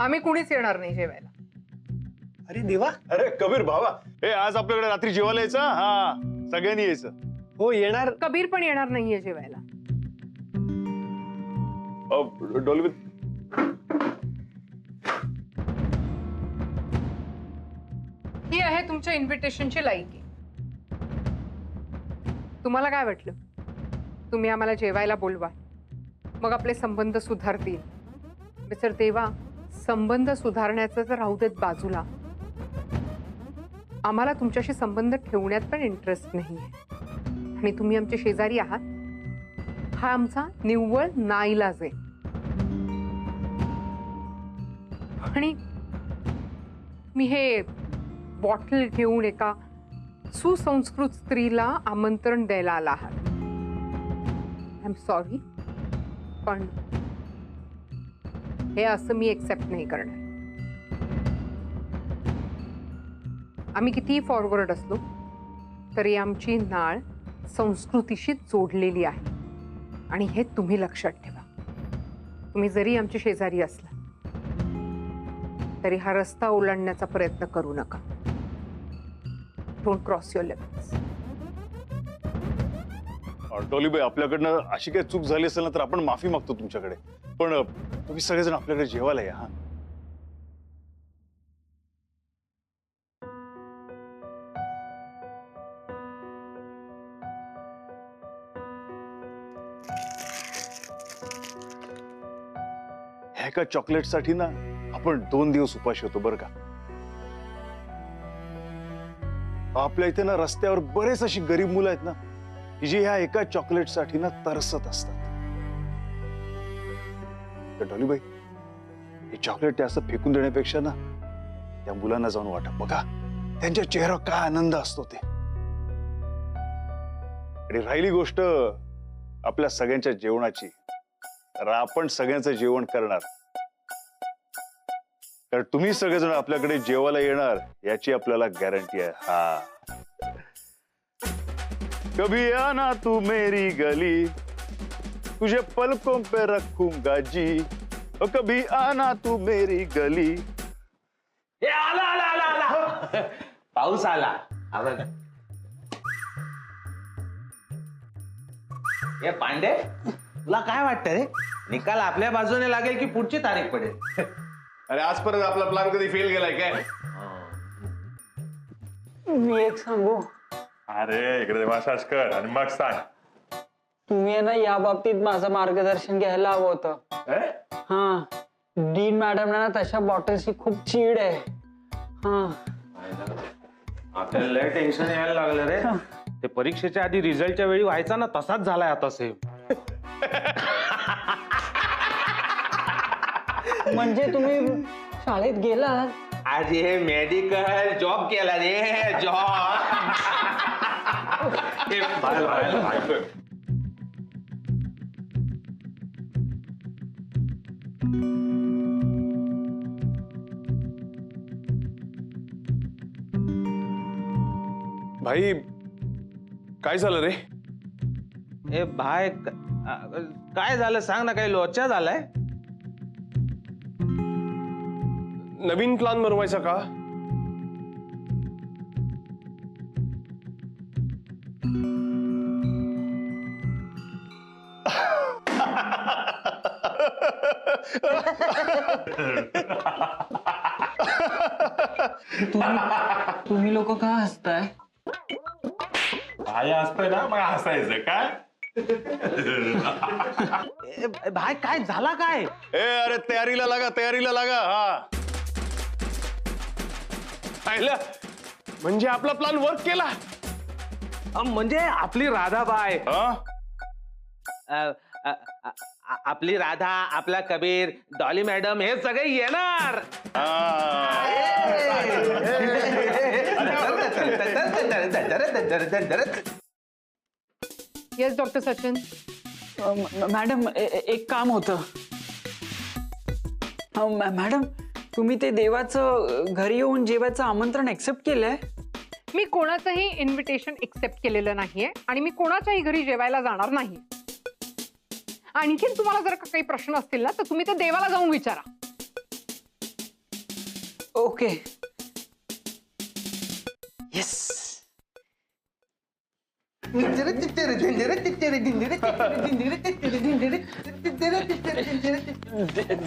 आम्ही कुणीच येणार नाही जेवायला. अरे देवा. अरे कबीर भावा, हे आज आपल्याकडे रात्री जेवायला यायचं. हा, सगळ्यांनी यायचं. हो येणार. कबीर पण येणार नाहीये जेवायला. डॉल्बी, ही आहे तुमच्या इन्व्हिटेशनची लायकी. तुम्हाला काय वाटलं तुम्ही आम्हाला जेवायला बोलवा मग आपले संबंध सुधारतील? मिस्टर देवा, संबंध सुधारण्याचं तर राहू देत बाजूला, आम्हाला तुमच्याशी संबंध ठेवण्यात पण इंटरेस्ट नाहीये. आणि तुम्ही आमचे शेजारी आहात हा आमचा निव्वळ नाईलाज आहे. आणि मी हे बॉटल घेऊन एका सुसंस्कृत स्त्रीला आमंत्रण द्यायला आला आहात. आय एम सॉरी, पण हे असं मी एक्सेप्ट नाही करणार. आम्ही कितीही फॉरवर्ड असलो तरी आमची नाळ संस्कृतीशी जोडलेली आहे. आणि हे तुम्ही लक्षात ठेवा. तुम्ही जरी आमचे शेजारी असला तरी हा रस्ता ओलांडण्याचा प्रयत्न करू नका. Don't cross your limits. डॉलीबाई, आपल्याकडनं अशी काही चूक झाली असेल ना तर आपण माफी मागतो तुमच्याकडे. पण तुम्ही सगळेजण आपल्याकडे जेवायला या. हा, एका चॉकलेटसाठी ना आपण 2 दिवस उपाशी होतो बरं का. आपल्या इथे ना रस्त्यावर बरेच अशी गरीब मुलं आहेत ना की जी ह्या एका चॉकलेटसाठी ना तरसत असतात. तर डॉलीबाई, हे चॉकलेट ते असं फेकून देण्यापेक्षा ना त्या मुलांना जाऊन वाटा बघा, त्यांच्या चेहऱ्यावर काय आनंद असतो ते. आणि राहिली गोष्ट आपल्या सगळ्यांच्या जेवणाची, तर आपण सगळ्यांचं जेवण करणार. तर तुम्ही सगळेजण आपल्याकडे जेवायला येणार याची आपल्याला गॅरंटी आहे. हा, कभी आना तू मेरी गली, तुझे पलकों पे रखूंगा जी. कभी आना तू मेरी गली. आला आला आला आला. पाऊस आला. हे पांडे, तुला काय वाटतं रे? निकाल आपल्या बाजूने लागेल की पुढची तारीख पडेल? अरे आजपर्यंत आपला प्लॅन कधी फेल गेलाय काय? मी एक सांगू, अरे इकडे मसाज कर आणि मग सांग. तुम्ही ना या बाबतीत माझं मार्गदर्शन घ्यायला हवं होतं. हा, डीन मॅडम ना तशा बॉटल्सची खूप चीड आहे. हा, आपल्याला लय टेन्शन यायला लागलं रे. ते परीक्षेच्या आधी रिझल्टच्या वेळी व्हायचा ना तसाच झालाय आता सेम. म्हणजे तुम्ही शाळेत गेलात? आज हे मेडिकल जॉब केला रे, जॉब. भाई काय झालं रे? ए भाई, काय झालं सांग ना. काही लोचा झालाय? नवीन प्लॅन बनवायचा का? तुम्ही लोक का हसताय? भाई असतंय ना, मग हसायचं काय? भाई काय झाला काय? ए अरे तयारीला लागा, तयारीला लागा. हा, पाहिलं म्हणजे आपला प्लॅन वर्क केला. म्हणजे आपली राधाबाई, हा, आपली राधा, आपला कबीर, डॉली मॅडम हे सगळे येणार. Yes doctor Sachin. मॅडम एक काम होतं. मॅडम, तुम्ही ते देवाचं घरी येऊन जेवायचं आमंत्रण एक्सेप्ट केलंय? मी कोणाचंही इन्व्हिटेशन एक्सेप्ट केलेलं नाहीये आणि मी कोणाच्याही घरी जेवायला जाणार नाही. आणखीन तुम्हाला जर काही प्रश्न असतील ना तर तुम्ही ते देवाला जाऊन विचारा. ओके. येस.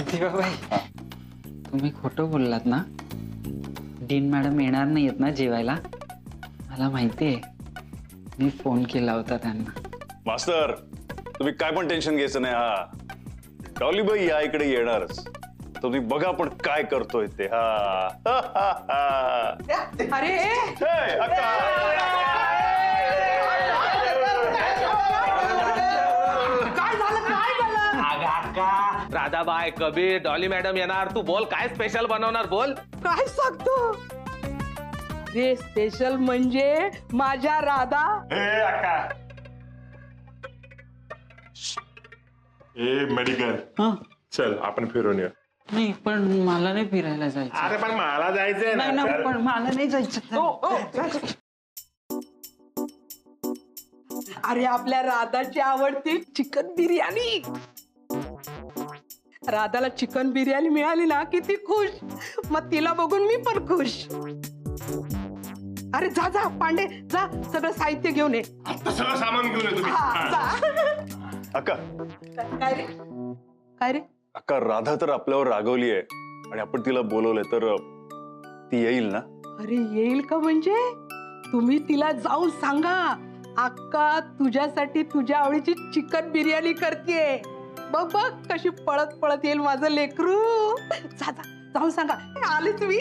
देवाबाई, तुम्ही खोटं बोललात ना? डीन मॅडम येणार नाहीयेत ना जेवायला? मला माहितीये, मी फोन केला होता त्यांना. मास्तर, तुम्ही काय पण टेन्शन घ्यायचं नाही. हा, डॉलीबाई या इकडे येणारच. तुम्ही बघा पण काय करतोय ते. हा अरे हे, अक्का. अगं अक्का, राधाबाई, कबीर, डॉली मॅडम येणार. तू बोल, काय स्पेशल बनवणार बोल. काय सांगतो रे? स्पेशल म्हणजे माझ्या राधा. ए अक्का, ए मेडिकल, हा, चल आपण फिरून येऊ. नाही पण मला नाही फिरायला जायचं. अरे पण मला जायचंय नाही ना, ना. पण मला नाही जायचं. अरे आपल्या राधाची आवडती चिकन बिर्याणी. राधाला चिकन बिर्याणी मिळाली ना किती खुश. मग तिला बघून मी पण खुश. अरे जा जा पांडे, जा सगळं साहित्य घेऊन ये. आता सगळं सामान घेऊन ये तुम्ही. हा, हा. जा. अक्का, काय रे? काय रे? अक्का, राधा तर आपल्यावर रागवली आहे आणि आपण तिला बोलवलंय, तर ती येईल ना? अरे येईल का म्हणजे? तुम्ही तिला जाऊन सांगा, अक्का तुझ्यासाठी तुझ्या आवडीची चिकन बिर्याणी करतेय. बघ बघ कशी पळत पळत येईल माझं लेकरू. जा जा जाऊन सांगा. आले तुम्ही.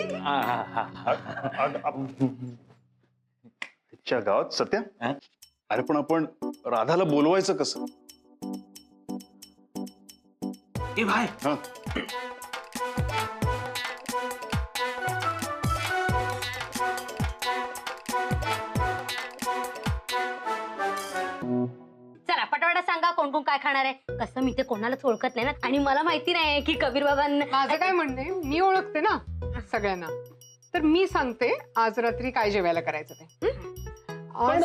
च्या गावात सत्या. अरे पण आपण राधाला बोलवायचं कसं? ए भाई, हा, चला पटवाटा सांगा कोण कोण काय खाणार आहे. कसं मी ते कोणालाच ओळखत नाही ना, आणि मला माहिती नाही की कबीर बाबांना. माझं काय म्हणणं आहे, मी ओळखते ना सगळ्यांना, तर मी सांगते आज रात्री काय जेवायला करायचं ते. आज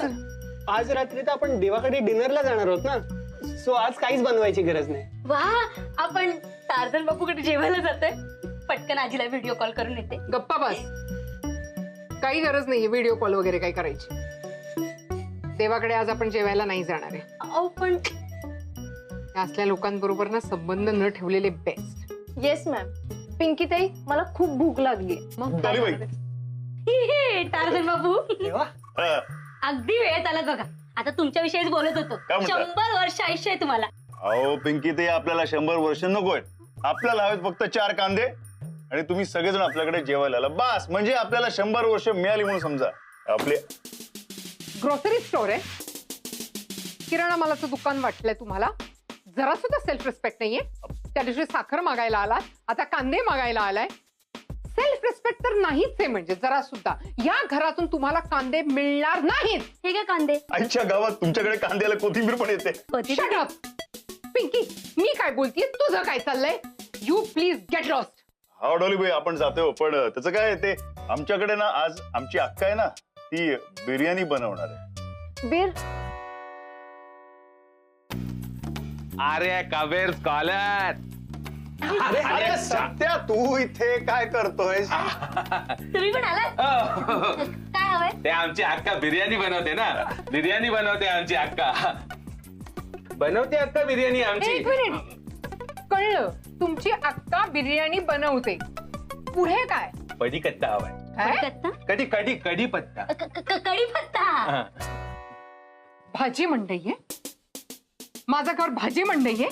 आज रात्री तर आपण देवाकडे डिनरला जाणार आहोत ना, सो आज काहीच बनवायची गरज नाही. वा, आपण टार्झन बापूकडे जेवायला जातोय. पटकन आजीला व्हिडिओ कॉल करून येते. गप्पा बस. काही गरज नाहीये व्हिडिओ कॉल वगैरे काही करायची. देवाकडे आज आपण जेवायला नाही जाणार आहे. अहो पण या असल्या लोकांबरोबर ना संबंध न ठेवलेले बेस्ट. Yes ma'am. पिंकी ताई, मला खूप भूक लागली. मग डॉलीबाई. टार्झन बाबू, हा. अगदी वेळेत आलात बघा. आता तुमच्याविषयीच बोलत होतो. काय म्हणता? 100 वर्ष आयुष्य आहे तुम्हाला. अहो पिंकी, ते आपल्याला 100 वर्ष नकोय. आपल्याला हवेत फक्त 4 कांदे, आणि तुम्ही सगळेजण आपल्याकडे जेवायला आला बस. म्हणजे आपल्याला 100 वर्ष मिळाली म्हणून समजा. आपले ग्रोसरी स्टोअर आहे, किराणा मालाचं दुकान वाटलंय तुम्हाला. जरा सुद्धा सेल्फ रिस्पेक्ट नाहीये. त्या दिवशी साखर मागायला आलात, आता कांदे मागायला आलाय. सेल्फ रिस्पेक्ट तर नाहीच आहे. म्हणजे जरा सुद्धा या घरातून तुम्हाला कांदे मिळणार नाहीत. हे काय कांदे? आईच्या गावात तुमच्याकडे कांद्याला कोथिंबीर पण येते. पती Shut up. पिंकी, मी काय बोलतीये, तुझं काय चाललंय? You please get lost. हा डॉलीबाई, आपण जातोय. पण त्याचं काय, ते आमच्याकडे ना आज आमची अक्का आहे ना, ती बिर्याणी बनवणार आहे. बीर. अरे कबीर स्कॉलर. अरे अरे सत्या, तू इथे काय करतोय? तुम्ही पण आलात? काय हवंय? ते आमची अक्का बिर्याणी बनवते ना. बिर्याणी बनवते आमची अक्का. बनवते अक्का बिर्याणी आमची. एक मिनिट, कळलं. तुमची अक्का बिर्याणी बनवते. पुढे काय? कढीपत्ता हवाय. काय? कढी? कढीपत्ता. कढीपत्ता. भाजी मंडई आहे. माझं घर भाजी मंडई आहे.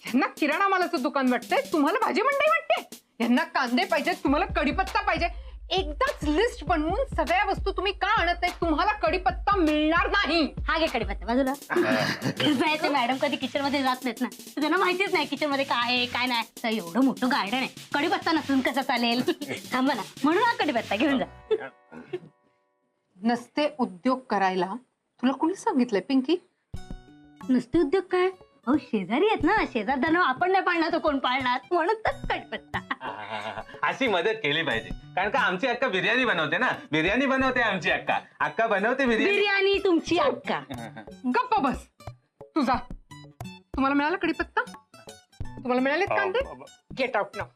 यांना किराणा मालाचं दुकान वाटतंय, तुम्हाला भाजी मंडई वाटते. यांना कांदे पाहिजे, तुम्हाला कढीपत्ता पाहिजे. एकदाच लिस्ट बनवून सगळ्या वस्तू तुम्ही का आणत नाही? तुम्हाला कढीपत्ता मिळणार नाही. हा घे कढीपत्ता बाजूला. कसं आहे, ते मॅडम कधी किचन मध्ये जात नाहीत ना, तर त्यांना माहितीच नाही किचन मध्ये काय आहे काय नाही. तर एवढं मोठं गार्डन आहे, कढीपत्ता नसून कसं चालेल? थांबा ना, म्हणून हा कढीपत्ता घेऊन जा. नसते उद्योग करायला तुला कोणी सांगितलंय पिंकी? नुसते उद्योग काय? अहो शेजारी आहेत ना, शेजारदार आपण नाही पाळणार तर कोण पाळणार? म्हणून तर कढीपत्ता. अशी मदत केली पाहिजे, कारण का आमची अक्का बिर्याणी बनवते ना. बिर्याणी बनवते आमची अक्का. अक्का बनवते बिर्याणी. बिर्याणी तुमची अक्का. गप्पा बस. तुझा तुम्हाला मिळाला कढीपत्ता? तुम्हाला मिळाले कांदे? Get out now.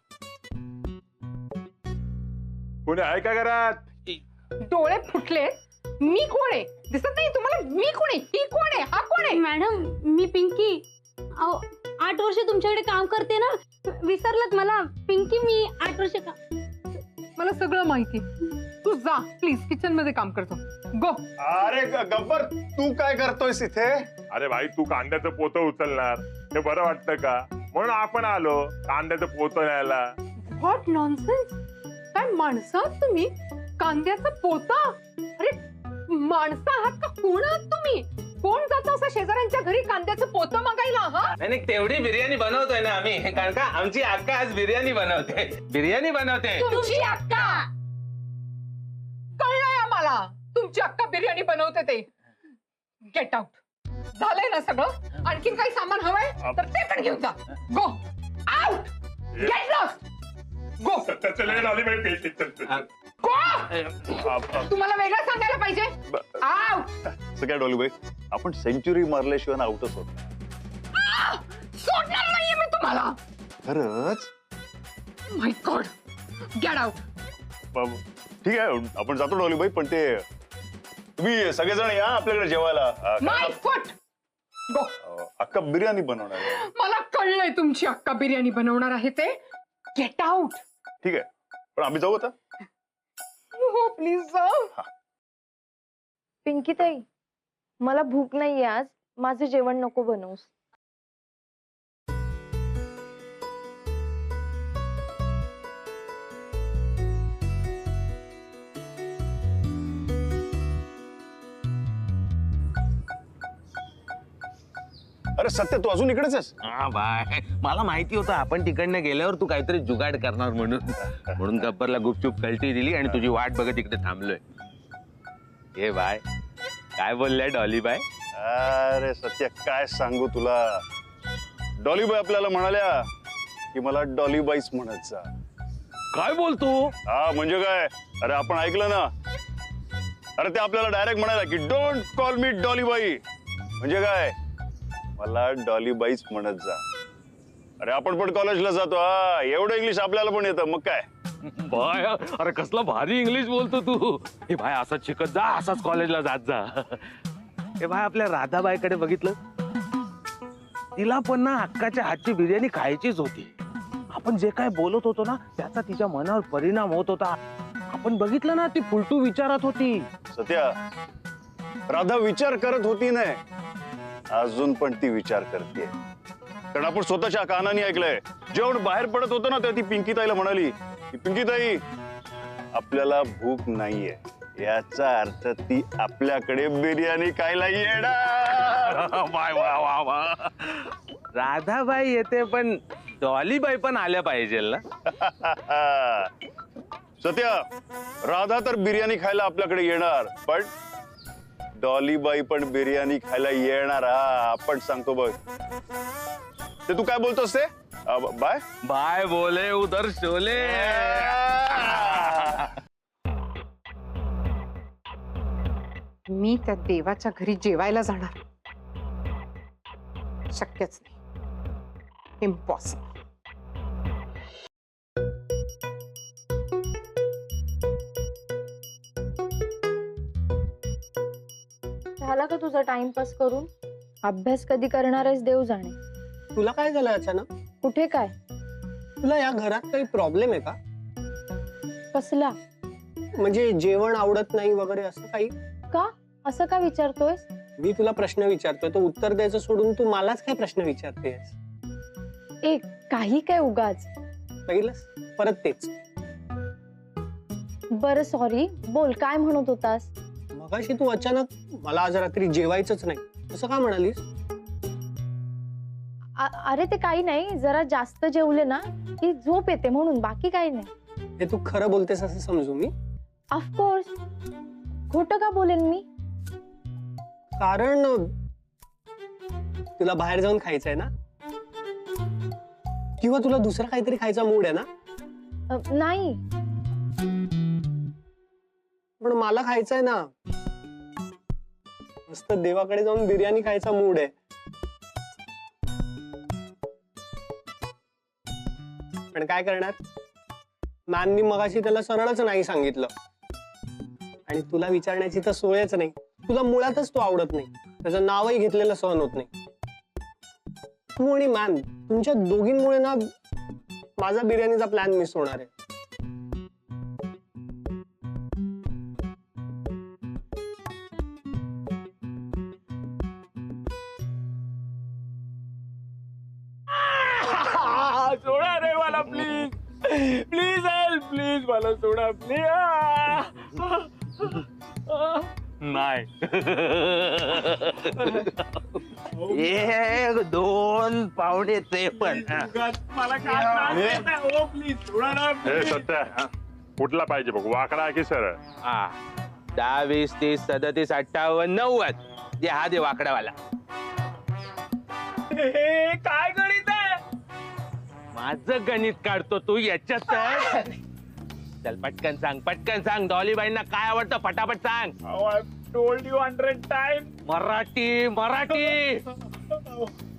कोणी आहे का घरात? डोळे फुटले. मी कोण आहे दिसत नाही तुम्हाला? मी कोण आहे? ही कोण आहे? हा कोण आहे? मॅडम मी पिंकी. अहो 8 वर्ष तुमच्याकडे काम करते ना, विसरलात मला? पिंकी मी 8 वर्ष मला सगळं माहिती. तू जा प्लीज, किचन मध्ये काम करतो. गो. अरे गब्बर, तू काय करतोयस इथे? अरे भाई, तू कांद्याचं पोतं उचलणार ते बरं वाटतं का? म्हणून आपण आलो कांद्याचं पोतं न्यायला. What nonsense. काय माणसं आहात तुम्ही? कांद्याचं पोता? अरे माणसं आहात का? कोण आहात तुम्ही? कोण जातं असं शेजाऱ्यांच्या घरी कांद्याचं पोतं मागायला? हा नाही तेवढी बिर्याणी बनवतोय ना आम्ही, कारण का आमची अक्का आज बिर्याणी बनवते. बिर्याणी बनवते. तुमची अक्का? कळलंय आम्हाला तुमची अक्का बिर्याणी बनवते ते. Get out. झालंय ना सगळं? आणखीन काही सामान हवंय तर ते पण घेऊन जा. Go out. Get lost. Go go. तुम्हाला वेगळं सांगायला पाहिजे. आउट. सगळ्या डॉलीबाई, आपण सेंचुरी मारल्याशिवाय आउटच होत. सोडणार नाहीये मी तुम्हाला. खरंच? माय गॉड. Get out. ठीक आहे, आपण जातो डॉलीबाई, पण ते तुम्ही सगळेजण या आपल्याकडे जेवायला. माय फुट. गो. अक्का बिर्याणी बनवणार आहे. मला कळलंय तुमची अक्का बिर्याणी बनवणार आहे ते. Get out. ठीक आहे, पण आम्ही जाऊ आता. हो प्लीज जा. पिंकी ताई, मला भूक नाहीये आज. माझं जेवण नको बनवूस. अरे सत्य, तू अजून इकडेच आहेस? हा बाय, मला माहिती होतं आपण तिकडनं गेल्यावर तू काहीतरी जुगाड करणार म्हणून गब्बरला गुपचूप कल्टी दिली आणि तुझी वाट बघत इकडे थांबलोय. हे बाय, काय बोललाय डॉली बाय? अरे सत्य, काय सांगू तुला. डॉलीबाई आपल्याला म्हणाल्या की मला डॉलीबाईच म्हणत जा. काय बोलतो? हा म्हणजे काय? अरे आपण ऐकलं ना. अरे ते आपल्याला डायरेक्ट म्हणाला की डोंट कॉल मी डॉलीबाई. म्हणजे काय? मला डॉलीबाईच म्हणत जा. अरे आपण पण कॉलेजला जातो. हा, एवढं इंग्लिश आपल्याला पण येतं, मग काय. बाय, अरे कसला भारी इंग्लिश बोलतो तू. हे भाई, असंच शिकत जा, असाच कॉलेजला जात जा. हे बाय, आपल्या राधाबाईकडे बघितलं, तिला पण ना हक्काच्या हातची बिर्याणी खायचीच होती. आपण जे काय बोलत होतो ना त्याचा तिच्या मनावर परिणाम होत होता. आपण बघितलं ना, ती फुलटू विचारात होती. सत्या, राधा विचार करत होती नाही, अजून पण ती विचार करते. कारण आपण स्वतःच्या कानाने ऐकलंय. जेवण बाहेर पडत होतं ना, तेव्हा ती पिंकीताईला म्हणाली की पिंकीताई, आपल्याला भूक नाहीये. याचा अर्थ ती आपल्याकडे बिर्याणी खायला येणार. वाय वा वा वा. राधाबाई येते पण डॉलीबाई पण आल्या पाहिजे ना. सत्या, राधा तर बिर्याणी खायला आपल्याकडे येणार, पण डॉलीबाई पण बिर्याणी खायला येणार. हा, आपण सांगतो बघ. ते तू काय बोलतोस ते? बाय बाय बोले उधर शोले. मी त्या देवाच्या घरी जेवायला जाणार? शक्यच नाही. इम्पॉसिबल. झाला का तुझा टाइमपास करून? अभ्यास कधी करणार आहेस देव जाणे. तुला काय झालं अचानक? कुठे काय? तुला या घरात काही प्रॉब्लेम आहे का? कसला? म्हणजे जेवण आवडत नाही वगैरे असं काही? का असं का विचारतोयस? मी तुला प्रश्न विचारतोय, तो उत्तर द्यायचं सोडून तू मलाच काय प्रश्न विचारतेस? एक काही काय उगाच. पहिलंच परत तेच. बरं सॉरी, बोल काय म्हणत होतास? मगाशी तू अचानक मला आज रात्री जेवायचंच नाही असं का म्हणालीस? अरे ते काही नाही, जरा जास्त जेवले ना की झोप येते म्हणून, बाकी काही नाही. हे तू खरं बोलतेस असं समजू मी? ऑफकोर्स. खोटं का बोलेन मी? कारण तुला बाहेर जाऊन खायचंय ना, किंवा तुला दुसरं काहीतरी खायचा मूड आहे ना? नाही. पण मला खायचंय ना. मस्त देवाकडे जाऊन बिर्याणी खायचा मूड आहे. पण काय करणार, मॅमनी मगाशी त्याला सरळच नाही सांगितलं. आणि तुला विचारण्याची तर सोयच नाही. तुला मुळातच तो आवडत नाही. त्याचं नावही घेतलेलं सहन होत नाही. तू आणि मॅम तुमच्या दोघींमुळे ना माझा बिर्याणीचा प्लॅन मिस होणार आहे. सोडा रे मला प्लीज प्लीज हेल्प प्लीज मला सोडा प्लीज. नाही एक 2 पावणे ते पण मला सत्या कुठला पाहिजे बघ, वाकडा की सरळ? 10, 20, 30, 37, 58, 90 जे हा दे वाकडावाला. काय गणित आहे? माझं गणित काढतो तू याच्यात. चल पटकन सांग डॉलीबाईंना काय आवडतं फटाफट सांग. Told you 100 time. मराठी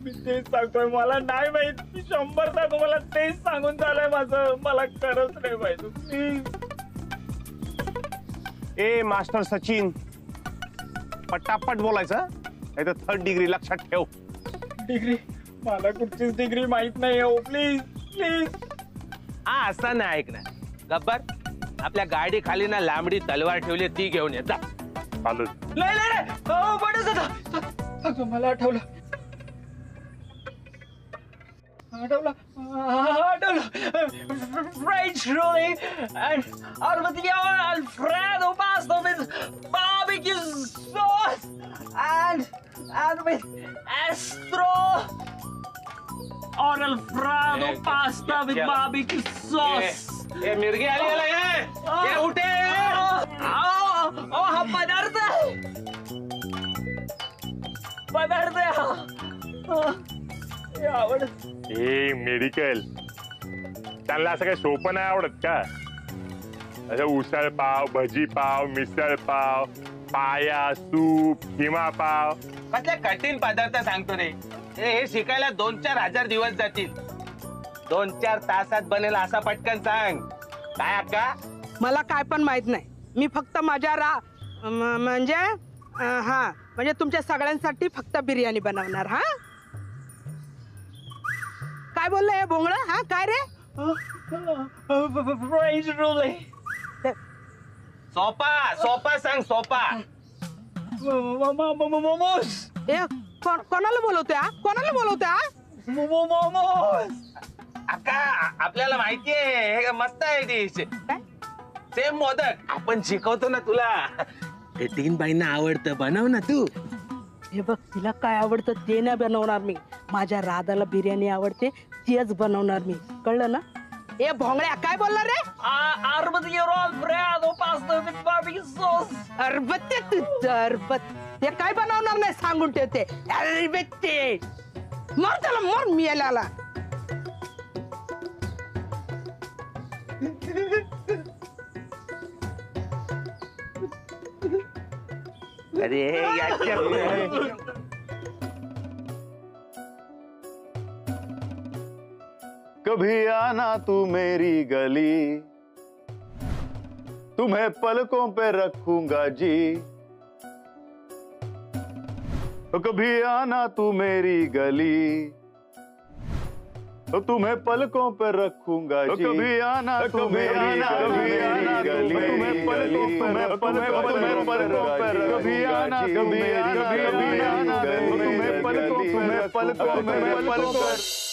मी तेच सांगतोय, मला नाही माहित. मी 100 सांगू, मला तेच सांगून झालंय माझं. मला खरंच नाही माहित. प्लीज. ए मास्टर सचिन, पटापट बोलायचं नाही तर 3rd डिग्री लक्षात ठेव. डिग्री? मला कुठचीच डिग्री माहित नाही हो. Please please. हा असं नाही ऐकणार. गब्बर आपल्या गाडी खाली ना लांबडी तलवार ठेवली, ती घेऊन ये जा. मला आठवलं French rolling and Alfredo pasta with barbecue sauce and with Astro or Alfredo pasta with barbecue sauce. ए मिरगी आली ये उठे. हा पदार्थ आवडत. हे मेडिकल त्यांना असं काही सोपं नाही आवडत का? असं उसळ पाव, भजी पाव, मिसळ पाव, पाया, सूप, खिमा पाव. कसले कठीण पदार्थ सांगतो रे. हे शिकायला 2-4 हजार दिवस जातील. 2-4 तासात बनेल असा पटकन सांग. काय अक्का? मला काय पण माहित नाही. मी फक्त माझ्या म्हणजे तुमच्या सगळ्यांसाठी फक्त बिर्याणी बनवणार. हा काय बोललं हे भोंगळ? हा काय रे? सोपा सांग सोपा. ए कोणाला बोलवतोय? कोणाला बोलवतोय? अक्का आपल्याला माहितीये हे मस्त आहे डिश. सेम मोदक आपण शिकवतो ना तुला. हे 3 बाईंना आवडतं, बनव ना तू. हे बघ तिला काय आवडतं ते नाही बनवणार मी. माझ्या राधाला बिर्याणी आवडते तीच बनवणार मी. कळलं ना? ए भोंगड्या काय बोलणार रे? अरबत्ते तू अरबत ते काय बनवणार नाही सांगून ठेवते. अरबत्ते मर त्याला मर मी याला. अरे कभी आना तू मेरी गली, तुम्हें पलकों पे रखूंगा जी. तो कभी आना तू मेरी गली, तो तुम्हें पलकों पे रखूंगा जी. कभी आना तू मेरी गली, तुम्हें पलकों पे रखूंगा जी.